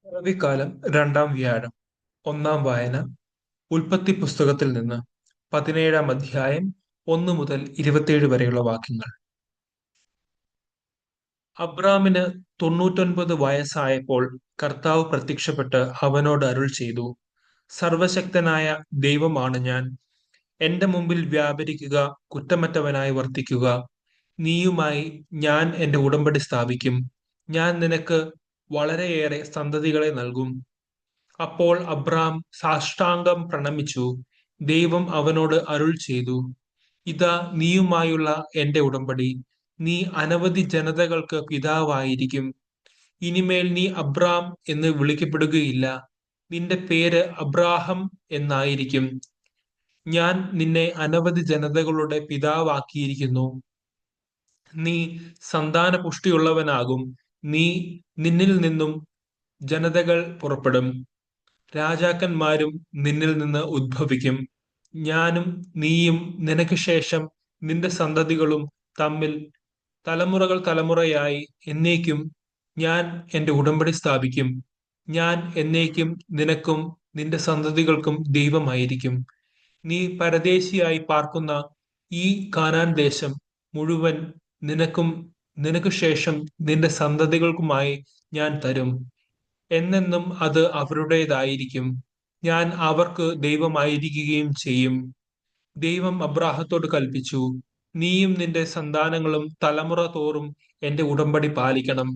പിറവിക്കാലം രണ്ടാം വ്യാഴം. ഒന്നാം വായന. ഉൽപ്പത്തി പുസ്തകത്തിൽ നിന്ന് 17-ാം അധ്യായം 1 മുതൽ 27 വരെയുള്ള വാക്യങ്ങൾ. അബ്രാമിന് 99 വയസ്സായപ്പോൾ കർത്താവ് പ്രത്യക്ഷപ്പെട്ട് അവനോട് അരുൾ ചെയ്തു: സർവശക്തനായ ദൈവമാണ് ഞാൻ. എന്റെ മുമ്പിൽ വ്യാപരിക്കുക, കുറ്റമറ്റവനായി വർത്തിക്കുക. നീയുമായി ഞാൻ എന്റെ ഉടമ്പടി സ്ഥാപിക്കും. ഞാൻ നിനക്ക് വളരെയേറെ സന്തതികളെ നൽകും. അപ്പോൾ അബ്രാം സാഷ്ടാംഗം പ്രണമിച്ചു. ദൈവം അവനോട് അരുൾ ചെയ്തു: ഇതാ നീയുമായുള്ള എന്റെ ഉടമ്പടി. നീ അനവധി ജനതകൾക്ക് പിതാവായിരിക്കും. ഇനിമേൽ നീ അബ്രാം എന്ന് വിളിക്കപ്പെടുകയില്ല. നിന്റെ പേര് അബ്രാഹം എന്നായിരിക്കും. ഞാൻ നിന്നെ അനവധി ജനതകളുടെ പിതാവാക്കിയിരിക്കുന്നു. നീ സന്താനപുഷ്ടിയുള്ളവനാകും. നിന്നിൽ നിന്നും ജനതകൾ പുറപ്പെടും. രാജാക്കന്മാരും നിന്നിൽ നിന്ന് ഉദ്ഭവിക്കും. ഞാനും നീയും നിനക്ക് ശേഷം നിന്റെ സന്തതികളും തമ്മിൽ തലമുറകൾ തലമുറയായി എന്നേക്കും ഞാൻ എന്റെ ഉടമ്പടി സ്ഥാപിക്കും. ഞാൻ എന്നേക്കും നിനക്കും നിന്റെ സന്തതികൾക്കും ദൈവമായിരിക്കും. നീ പരദേശിയായി പാർക്കുന്ന ഈ കാനാൻ ദേശം മുഴുവൻ നിനക്കും നിനക്ക് ശേഷം നിന്റെ സന്തതികൾക്കുമായി ഞാൻ തരും. എന്നെന്നും അത് അവരുടേതായിരിക്കും. ഞാൻ അവർക്ക് ദൈവമായിരിക്കുകയും ചെയ്യും. ദൈവം അബ്രാഹത്തോട് കൽപ്പിച്ചു: നീയും നിന്റെ സന്താനങ്ങളും തലമുറ തോറും എന്റെ ഉടമ്പടി പാലിക്കണം.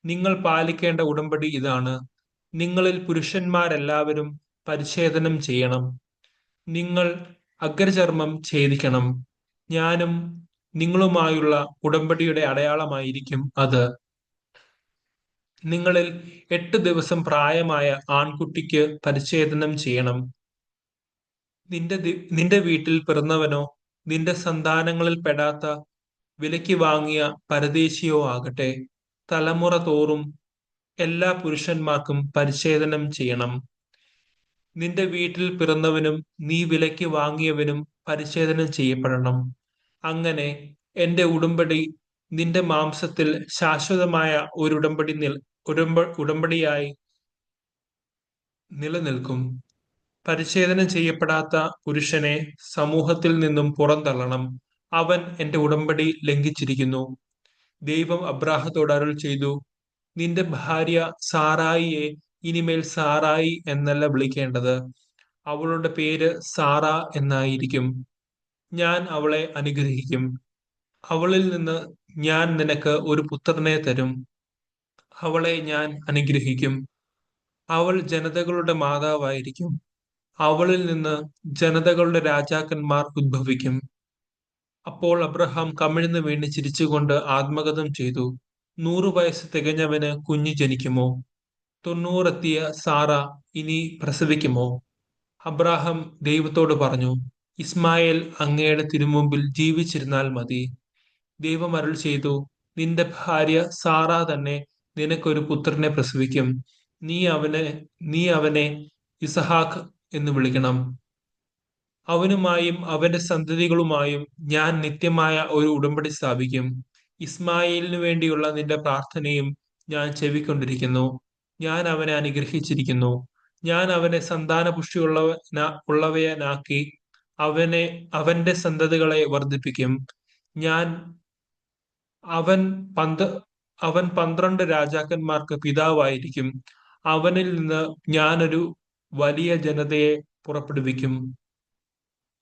നിങ്ങൾ പാലിക്കേണ്ട ഉടമ്പടി ഇതാണ്: നിങ്ങളിൽ പുരുഷന്മാരെല്ലാവരും പരിച്ഛേദനം ചെയ്യണം. നിങ്ങൾ അഗ്രചർമ്മം ഛേദിക്കണം. ഞാനും നിങ്ങളുമായുള്ള ഉടമ്പടിയുടെ അടയാളമായിരിക്കും അത്. നിങ്ങളിൽ 8 ദിവസം പ്രായമായ ആൺകുട്ടിക്ക് പരിച്ഛേദനം ചെയ്യണം. നിന്റെ വീട്ടിൽ പിറന്നവനോ നിന്റെ സന്താനങ്ങളിൽ പെടാത്ത വിലയ്ക്ക് വാങ്ങിയ പരദേശിയോ ആകട്ടെ, തലമുറ തോറും എല്ലാ പുരുഷന്മാർക്കും പരിച്ഛേദനം ചെയ്യണം. നിന്റെ വീട്ടിൽ പിറന്നവനും നീ വിലയ്ക്ക് വാങ്ങിയവനും പരിച്ഛേദനം ചെയ്യപ്പെടണം. അങ്ങനെ എന്റെ ഉടമ്പടി നിന്റെ മാംസത്തിൽ ശാശ്വതമായ ഒരു ഉടമ്പടിയായി നിലനിൽക്കും. പരിച്ഛേദനം ചെയ്യപ്പെടാത്ത പുരുഷനെ സമൂഹത്തിൽ നിന്നും പുറന്തള്ളണം. അവൻ എന്റെ ഉടമ്പടി ലംഘിച്ചിരിക്കുന്നു. ദൈവം അബ്രാഹത്തോട് അരുൾ ചെയ്തു: നിന്റെ ഭാര്യ സാറായിയെ ഇനിമേൽ സാറായി എന്നല്ല വിളിക്കേണ്ടത്. അവളുടെ പേര് സാറ എന്നായിരിക്കും. ഞാൻ അവളെ അനുഗ്രഹിക്കും. അവളിൽ നിന്ന് ഞാൻ നിനക്ക് ഒരു പുത്രനെ തരും. അവളെ ഞാൻ അനുഗ്രഹിക്കും. അവൾ ജനതകളുടെ മാതാവായിരിക്കും. അവളിൽ നിന്ന് ജനതകളുടെ രാജാക്കന്മാർ ഉദ്ഭവിക്കും. അപ്പോൾ അബ്രഹാം കമിഴ്ന്ന് വീണ് ചിരിച്ചുകൊണ്ട് ആത്മഗതം ചെയ്തു: 100 വയസ്സ് തികഞ്ഞവന് കുഞ്ഞ് ജനിക്കുമോ? 90 എത്തിയ സാറ ഇനി പ്രസവിക്കുമോ? അബ്രാഹാം ദൈവത്തോട് പറഞ്ഞു: ഇസ്മായേൽ അങ്ങയുടെ തിരുമുമ്പിൽ ജീവിച്ചിരുന്നാൽ മതി. ദൈവം അരുൾ ചെയ്തു: നിന്റെ ഭാര്യ സാറ തന്നെ നിനക്കൊരു പുത്രനെ പ്രസവിക്കും. നീ അവനെ ഇസഹാക്ക് എന്ന് വിളിക്കണം. അവനുമായും അവന്റെ സന്തതികളുമായും ഞാൻ നിത്യമായ ഒരു ഉടമ്പടി സ്ഥാപിക്കും. ഇസ്മായേലിനു വേണ്ടിയുള്ള നിന്റെ പ്രാർത്ഥനയും ഞാൻ ചെവിക്കൊണ്ടിരിക്കുന്നു. ഞാൻ അവനെ അനുഗ്രഹിച്ചിരിക്കുന്നു. ഞാൻ അവനെ ഉള്ളവനാക്കി അവന്റെ സന്തതികളെ വർദ്ധിപ്പിക്കും. ഞാൻ അവൻ പന്ത് അവൻ 12 രാജാക്കന്മാർക്ക് പിതാവായിരിക്കും. അവനിൽ നിന്ന് ഞാനൊരു വലിയ ജനതയെ പുറപ്പെടുവിക്കും.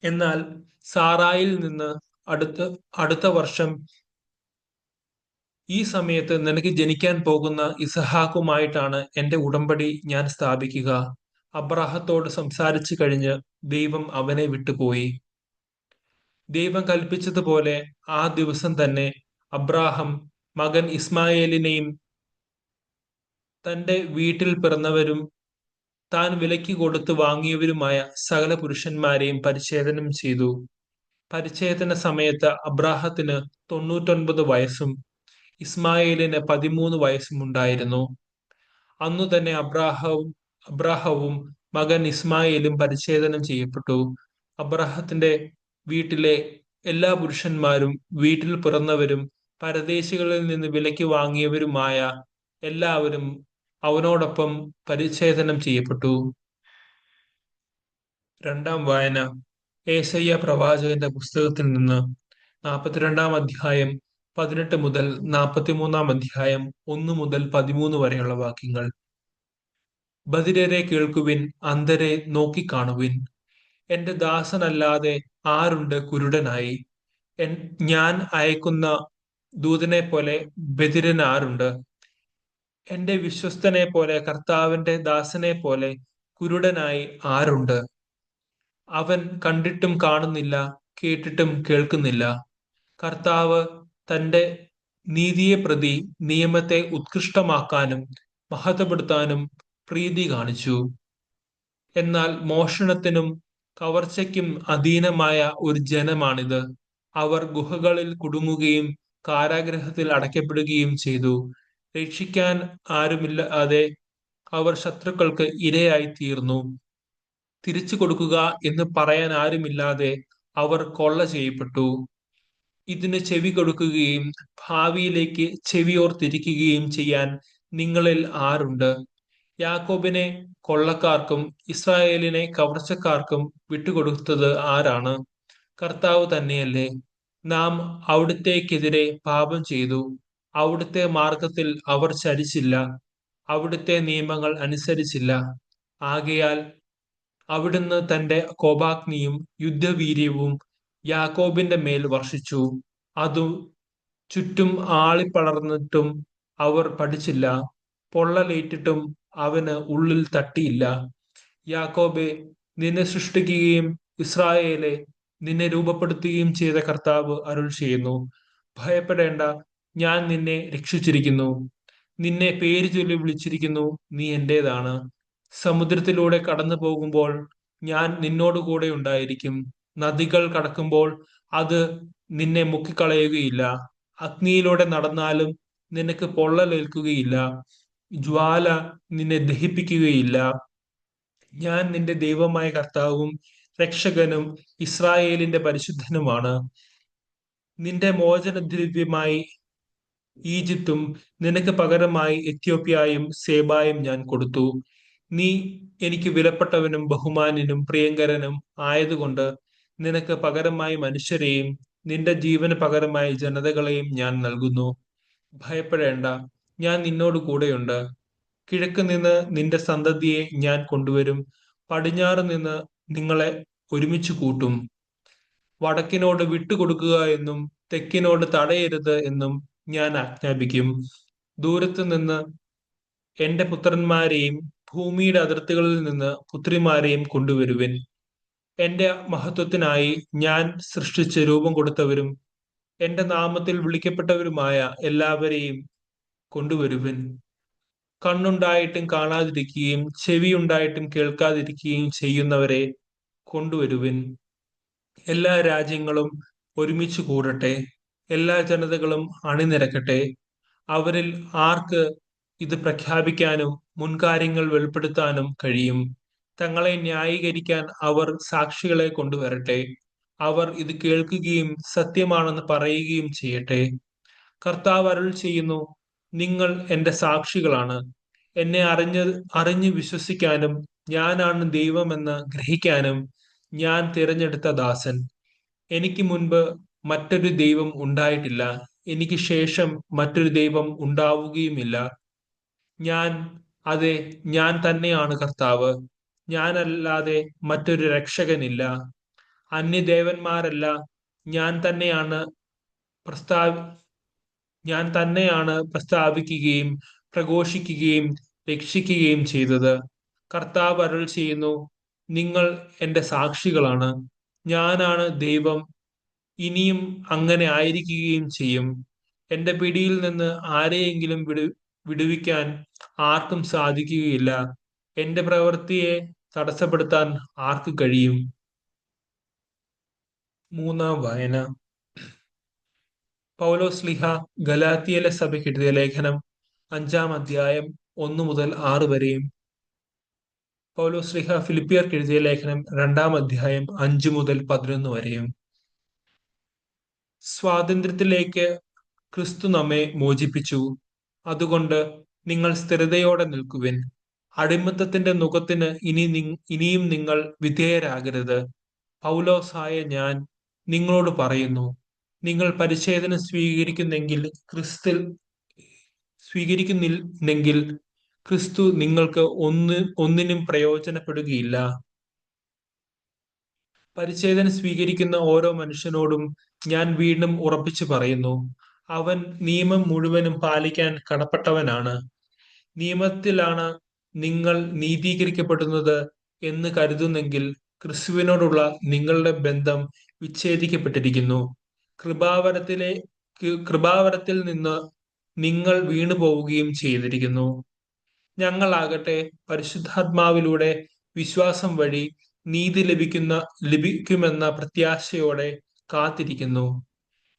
എന്നാൽ സാറായിൽ നിന്ന് അടുത്ത വർഷം ഈ സമയത്ത് നിനക്ക് ജനിക്കാൻ പോകുന്ന ഇസഹാക്കുമായിട്ടാണ് എന്റെ ഉടമ്പടി ഞാൻ സ്ഥാപിക്കുക. അബ്രാഹത്തോട് സംസാരിച്ചു കഴിഞ്ഞ് ദൈവം അവനെ വിട്ടുപോയി. ദൈവം കൽപ്പിച്ചതുപോലെ ആ ദിവസം തന്നെ അബ്രാഹം മകൻ ഇസ്മായേലിനെയും തന്റെ വീട്ടിൽ പിറന്നവരും താൻ വിലയ്ക്ക് കൊടുത്ത് വാങ്ങിയവരുമായ സകല പുരുഷന്മാരെയും പരിച്ഛേദനം ചെയ്തു. പരിച്ഛേദന സമയത്ത് അബ്രാഹത്തിന് 99 വയസ്സും ഇസ്മായേലിന് 13 വയസ്സും ഉണ്ടായിരുന്നു. അന്നു തന്നെ അബ്രാഹവും മകൻ ഇസ്മായേലും പരിച്ഛേദനം ചെയ്യപ്പെട്ടു. അബ്രാഹത്തിന്റെ വീട്ടിലെ എല്ലാ പുരുഷന്മാരും വീട്ടിൽ പിറന്നവരും പരദേശികളിൽ നിന്ന് വിലയ്ക്ക് വാങ്ങിയവരുമായ എല്ലാവരും അവനോടൊപ്പം പരിച്ഛേദനം ചെയ്യപ്പെട്ടു. രണ്ടാം വായന ഏശയ്യാ പ്രവാചകന്റെ പുസ്തകത്തിൽ നിന്ന് 42-ാം അധ്യായം 18 മുതൽ 43-ാം അധ്യായം 1 മുതൽ 13 വരെയുള്ള വാക്യങ്ങൾ. ബധിരരെ കേൾക്കുവിൻ, അന്ധരെ നോക്കിക്കാണുവിൻ. എന്റെ ദാസനല്ലാതെ ആരുണ്ട് കുരുടനായി? ഞാൻ അയക്കുന്ന ദൂതനെ പോലെ ബധിരൻ ആരുണ്ട്? എന്റെ വിശ്വസ്തനെ പോലെ, കർത്താവിന്റെ ദാസനെ പോലെ കുരുടനായി ആരുണ്ട്? അവൻ കണ്ടിട്ടും കാണുന്നില്ല, കേട്ടിട്ടും കേൾക്കുന്നില്ല. കർത്താവ് തന്റെ നീതിയെ പ്രതി നിയമത്തെ ഉത്കൃഷ്ടമാക്കാനും മഹത്വപ്പെടുത്താനും പ്രീതി കാണിച്ചു. എന്നാൽ മോഷണത്തിനും കവർച്ചയ്ക്കും അധീനമായ ഒരു ജനമാണിത്. അവർ ഗുഹകളിൽ കുടുങ്ങുകയും കാരാഗൃഹത്തിൽ അടയ്ക്കപ്പെടുകയും ചെയ്തു. രക്ഷിക്കാൻ ആരുമില്ലാതെ അവർ ശത്രുക്കൾക്ക് ഇരയായി തീർന്നു. തിരിച്ചു കൊടുക്കുക എന്ന് പറയാൻ ആരുമില്ലാതെ അവർ കൊള്ള ചെയ്യപ്പെട്ടു. ഇതിന് ചെവി കൊടുക്കുകയും ഭാവിയിലേക്ക് ചെവിയോർത്തിരിക്കുകയും ചെയ്യാൻ നിങ്ങളിൽ ആരുണ്ട്? യാക്കോബിനെ കൊള്ളക്കാർക്കും ഇസ്രായേലിനെ കവർച്ചക്കാർക്കും വിട്ടുകൊടുത്തത് ആരാണ്? കർത്താവ് തന്നെയല്ലേ? നാം അവിടുത്തേക്കെതിരെ പാപം ചെയ്തു. അവിടുത്തെ മാർഗത്തിൽ അവർ ചരിച്ചില്ല, അവിടുത്തെ നിയമങ്ങൾ അനുസരിച്ചില്ല. ആകയാൽ അവിടുന്ന് തന്റെ കോപാഗ്നിയും യുദ്ധവീര്യവും യാക്കോബിന്റെ മേൽ വർഷിച്ചു. അതു ചുറ്റും ആളിപ്പടർന്നിട്ടും അവർ പഠിച്ചില്ല. പൊള്ളലേറ്റിട്ടും അവന് ഉള്ളിൽ തട്ടിയില്ല. യാക്കോബെ, നിന്നെ സൃഷ്ടിക്കുകയും ഇസ്രായേലെ, നിന്നെ രൂപപ്പെടുത്തുകയും ചെയ്ത കർത്താവ് അരുൾ ചെയ്യുന്നു: ഭയപ്പെടേണ്ട, ഞാൻ നിന്നെ രക്ഷിച്ചിരിക്കുന്നു. നിന്നെ പേര് ചൊല്ലി വിളിച്ചിരിക്കുന്നു, നീ എന്റേതാണ്. സമുദ്രത്തിലൂടെ കടന്നു പോകുമ്പോൾ ഞാൻ നിന്നോട് കൂടെ ഉണ്ടായിരിക്കും. നദികൾ കടക്കുമ്പോൾ അത് നിന്നെ മുക്കിക്കളയുകയില്ല. അഗ്നിയിലൂടെ നടന്നാലും നിനക്ക് പൊള്ളലേൽക്കുകയില്ല, ജ്വാല നിന്നെ ദഹിപ്പിക്കുകയില്ല. ഞാൻ നിന്റെ ദൈവമായ കർത്താവും രക്ഷകനും ഇസ്രായേലിന്റെ പരിശുദ്ധനുമാണ്. നിന്റെ മോചനദ്രവ്യമായി ഈജിപ്തും നിനക്ക് പകരമായി എത്യോപ്യയും സേബായും ഞാൻ കൊടുത്തു. നീ എനിക്ക് വിലപ്പെട്ടവനും ബഹുമാന്യനും പ്രിയങ്കരനും ആയതുകൊണ്ട് നിനക്ക് പകരമായി മനുഷ്യരെയും നിന്റെ ജീവന് പകരമായി ജനതകളെയും ഞാൻ നൽകുന്നു. ഭയപ്പെടേണ്ട, ഞാൻ നിന്നോട് കൂടെയുണ്ട്. കിഴക്ക് നിന്ന് നിന്റെ സന്തതിയെ ഞാൻ കൊണ്ടുവരും. പടിഞ്ഞാറ് നിന്ന് നിങ്ങളെ ഒരുമിച്ച് കൂട്ടും. വടക്കിനോട് വിട്ടുകൊടുക്കുക എന്നും തെക്കിനോട് തടയരുത് എന്നും ഞാൻ ആജ്ഞാപിക്കും. ദൂരത്ത് നിന്ന് എന്റെ പുത്രന്മാരെയും ഭൂമിയുടെ അതിർത്തികളിൽ നിന്ന് പുത്രിമാരെയും കൊണ്ടുവരുവിൻ. എന്റെ മഹത്വത്തിനായി ഞാൻ സൃഷ്ടിച്ച് രൂപം കൊടുത്തവരും എന്റെ നാമത്തിൽ വിളിക്കപ്പെട്ടവരുമായ എല്ലാവരെയും കൊണ്ടുവരുവിൻ. കണ്ണുണ്ടായിട്ടും കാണാതിരിക്കുകയും ചെവിയുണ്ടായിട്ടും കേൾക്കാതിരിക്കുകയും ചെയ്യുന്നവരെ കൊണ്ടുവരുവിൻ. എല്ലാ രാജ്യങ്ങളും ഒരുമിച്ച് കൂടട്ടെ, എല്ലാ ജനതകളും അണിനിരക്കട്ടെ. അവരിൽ ആർക്ക് ഇത് പ്രഖ്യാപിക്കാനും മുൻകാര്യങ്ങൾ വെളിപ്പെടുത്താനും കഴിയും? തങ്ങളെ ന്യായീകരിക്കാൻ അവർ സാക്ഷികളെ കൊണ്ടുവരട്ടെ. അവർ ഇത് കേൾക്കുകയും സത്യമാണെന്ന് പറയുകയും ചെയ്യട്ടെ. കർത്താവ് അരുൾ ചെയ്യുന്നു: നിങ്ങൾ എന്റെ സാക്ഷികളാണ്. എന്നെ അറിഞ്ഞ് വിശ്വസിക്കാനും ഞാനാണ് ദൈവമെന്ന് ഗ്രഹിക്കാനും ഞാൻ തിരഞ്ഞെടുത്ത ദാസൻ. എനിക്ക് മുൻപ് മറ്റൊരു ദൈവം ഉണ്ടായിട്ടില്ല, എനിക്ക് ശേഷം മറ്റൊരു ദൈവം ഉണ്ടാവുകയുമില്ല. അതെ, ഞാൻ തന്നെയാണ് കർത്താവ്. ഞാനല്ലാതെ മറ്റൊരു രക്ഷകനില്ല. അന്യദേവന്മാരല്ല, ഞാൻ തന്നെയാണ് പ്രസ്താവിക്കുകയും പ്രഘോഷിക്കുകയും രക്ഷിക്കുകയും ചെയ്തത്. കർത്താവ് അരുൾ ചെയ്യുന്നു: നിങ്ങൾ എന്റെ സാക്ഷികളാണ്. ഞാനാണ് ദൈവം, ഇനിയും അങ്ങനെ ആയിരിക്കുകയും ചെയ്യും. എന്റെ പിടിയിൽ നിന്ന് ആരെയെങ്കിലും വിടുവിക്കാൻ ആർക്കും സാധിക്കുകയില്ല. എന്റെ പ്രവൃത്തിയെ തടസ്സപ്പെടുത്താൻ ആർക്ക് കഴിയും? മൂന്നാം വായന. പൗലോസ്ലീഹ ഗലാത്യയിലെ സഭയ്ക്ക് എഴുതിയ ലേഖനം 5-ാം അധ്യായം 1 മുതൽ 6 വരെയും പൗലോസ്ലീഹ ഫിലിപ്പിയർക്ക് എഴുതിയ ലേഖനം 2-ാം അധ്യായം 5 മുതൽ 11 വരെയും. സ്വാതന്ത്ര്യത്തിലേക്ക് ക്രിസ്തു നമ്മെ മോചിപ്പിച്ചു. അതുകൊണ്ട് നിങ്ങൾ സ്ഥിരതയോടെ നിൽക്കുവിൻ. അടിമത്തത്തിന്റെ നുകത്തിന് ഇനിയും നിങ്ങൾ വിധേയരാകരുത്. പൗലോസായ ഞാൻ നിങ്ങളോട് പറയുന്നു, നിങ്ങൾ പരിച്ഛേദന സ്വീകരിക്കുന്നില്ലെങ്കിൽ ക്രിസ്തു നിങ്ങൾക്ക് ഒന്നിനും പ്രയോജനപ്പെടുകയില്ല. പരിച്ഛേദന സ്വീകരിക്കുന്ന ഓരോ മനുഷ്യനോടും ഞാൻ വീണ്ടും ഉറപ്പിച്ചു പറയുന്നു, അവൻ നിയമം മുഴുവനും പാലിക്കാൻ കടപ്പെട്ടവനാണ്. നിയമത്തിലാണ് നിങ്ങൾ നീതീകരിക്കപ്പെടുന്നത് എന്ന് കരുതുന്നെങ്കിൽ ക്രിസ്തുവിനോടുള്ള നിങ്ങളുടെ ബന്ധം വിച്ഛേദിക്കപ്പെട്ടിരിക്കുന്നു. കൃപാവരത്തിൽ നിന്ന് നിങ്ങൾ വീണു പോവുകയും ചെയ്തിരിക്കുന്നു. ഞങ്ങളാകട്ടെ പരിശുദ്ധാത്മാവിലൂടെ വിശ്വാസം വഴി നീതി ലഭിക്കുമെന്ന പ്രത്യാശയോടെ കാത്തിരിക്കുന്നു.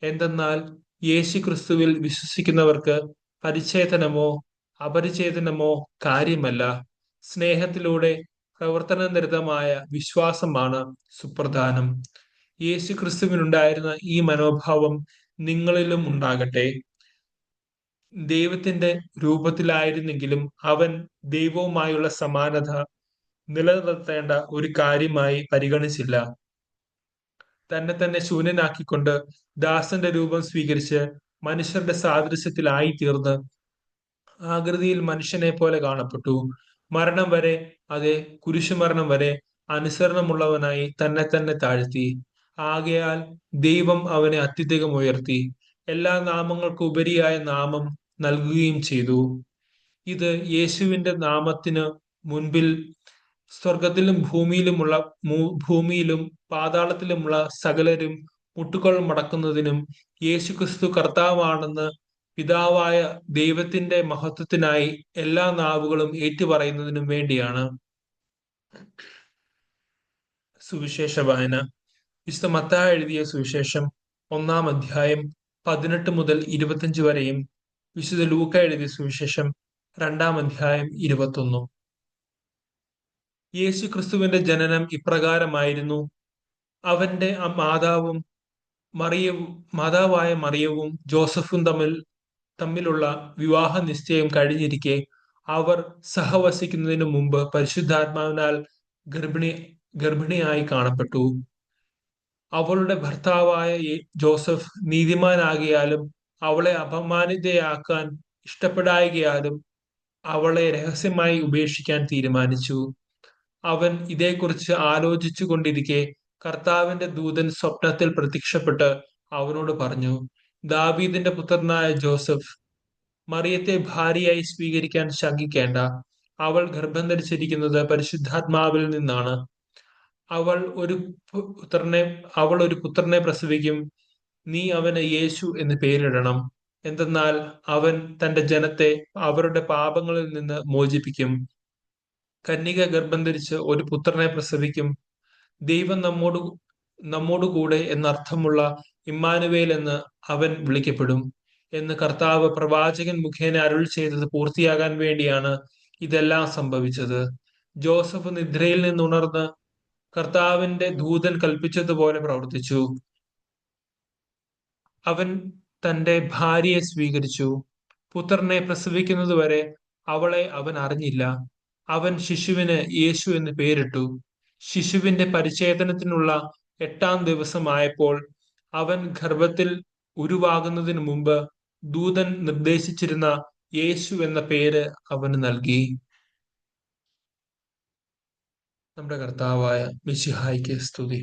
എന്തെന്നാൽ യേശു ക്രിസ്തുവിൽ വിശ്വസിക്കുന്നവർക്ക് പരിച്ഛേദനമോ അപരിച്ഛേദനമോ കാര്യമല്ല. സ്നേഹത്തിലൂടെ പ്രവർത്തനനിരതമായ വിശ്വാസമാണ് സുപ്രധാനം. യേശു ക്രിസ്തുവിനുണ്ടായിരുന്ന ഈ മനോഭാവം നിങ്ങളിലും ഉണ്ടാകട്ടെ. ദൈവത്തിന്റെ രൂപത്തിലായിരുന്നെങ്കിലും അവൻ ദൈവവുമായുള്ള സമാനത നിലനിർത്തേണ്ട ഒരു കാര്യമായി പരിഗണിച്ചില്ല. തന്നെ ശൂന്യനാക്കിക്കൊണ്ട് ദാസന്റെ രൂപം സ്വീകരിച്ച് മനുഷ്യരുടെ സാദൃശ്യത്തിലായി തീർന്ന് ആകൃതിയിൽ മനുഷ്യനെ പോലെ കാണപ്പെട്ടു. മരണം വരെ, അതെ, കുരിശുമരണം വരെ അനുസരണമുള്ളവനായി തന്നെ താഴ്ത്തി. ആകയാൽ ദൈവം അവനെ അത്യധികം ഉയർത്തി എല്ലാ നാമങ്ങൾക്കും ഉപരിയായ നാമം നൽകുകയും ചെയ്തു. ഇത് യേശുവിന്റെ നാമത്തിന് മുൻപിൽ സ്വർഗത്തിലും ഭൂമിയിലും പാതാളത്തിലുമുള്ള സകലരും മുട്ടുകൾ മടക്കുന്നതിനും യേശുക്രിസ്തു കർത്താവാണെന്ന് പിതാവായ ദൈവത്തിന്റെ മഹത്വത്തിനായി എല്ലാ നാവുകളും ഏറ്റുപറയുന്നതിനും വേണ്ടിയാണ്. സുവിശേഷ വായന. വിശുദ്ധ മത്തായി എഴുതിയ സുവിശേഷം 1-ാം അധ്യായം 18 മുതൽ 25 വരെയും വിശുദ്ധ ലൂക്ക എഴുതിയ സുവിശേഷം 2-ാം അധ്യായം 21. യേശു ക്രിസ്തുവിന്റെ ജനനം ഇപ്രകാരമായിരുന്നു. അവന്റെ മാതാവായ മറിയവും ജോസഫും തമ്മിലുള്ള വിവാഹ നിശ്ചയം കഴിഞ്ഞിരിക്കെ അവർ സഹവസിക്കുന്നതിനു മുമ്പ് പരിശുദ്ധാത്മാവിനാൽ ഗർഭിണിയായി കാണപ്പെട്ടു. അവളുടെ ഭർത്താവായ ജോസഫ് നീതിമാനാകിയാലും അവളെ അപമാനിതയാക്കാൻ ഇഷ്ടപ്പെടായികയാലും അവളെ രഹസ്യമായി ഉപേക്ഷിക്കാൻ തീരുമാനിച്ചു. അവൻ ഇതേക്കുറിച്ച് ആലോചിച്ചു കൊണ്ടിരിക്കെ കർത്താവിന്റെ ദൂതൻ സ്വപ്നത്തിൽ പ്രത്യക്ഷപ്പെട്ട് അവനോട് പറഞ്ഞു, ദാവീദിന്റെ പുത്രനായ ജോസഫ്, മറിയത്തെ ഭാര്യയായി സ്വീകരിക്കാൻ ശങ്കിക്കേണ്ട. അവൾ ഗർഭം ധരിച്ചിരിക്കുന്നത് പരിശുദ്ധാത്മാവിൽ നിന്നാണ്. അവൾ ഒരു പുത്രനെ പ്രസവിക്കും. നീ അവന് യേശു എന്ന് പേരിടണം. എന്തെന്നാൽ അവൻ തന്റെ ജനത്തെ അവരുടെ പാപങ്ങളിൽ നിന്ന് മോചിപ്പിക്കും. കന്യക ഗർഭം ധരിച്ച് ഒരു പുത്രനെ പ്രസവിക്കും. ദൈവം നമ്മോടുകൂടെ എന്നർത്ഥമുള്ള ഇമ്മാനുവേൽ എന്ന് അവൻ വിളിക്കപ്പെടും എന്ന് കർത്താവ് പ്രവാചകൻ മുഖേന അരുൾ ചെയ്തത് പൂർത്തിയാകാൻ വേണ്ടിയാണ് ഇതെല്ലാം സംഭവിച്ചത്. ജോസഫ് നിദ്രയിൽ നിന്നുണർന്ന് കർത്താവിന്റെ ദൂതൻ കൽപ്പിച്ചതുപോലെ പ്രവർത്തിച്ചു. അവൻ തന്റെ ഭാര്യയെ സ്വീകരിച്ചു. പുത്രനെ പ്രസവിക്കുന്നതുവരെ അവളെ അവൻ അറിഞ്ഞില്ല. അവൻ ശിശുവിന് യേശു എന്ന് പേരിട്ടു. ശിശുവിന്റെ പരിച്ഛേദനത്തിനുള്ള 8-ാം ദിവസമായപ്പോൾ അവൻ ഗർഭത്തിൽ ഉരുവാകുന്നതിന് മുമ്പ് ദൂതൻ നിർദ്ദേശിച്ചിരുന്ന യേശു എന്ന പേര് അവന് നൽകി. നമ്മുടെ കർത്താവായ മിശിഹായ്ക്ക് സ്തുതി.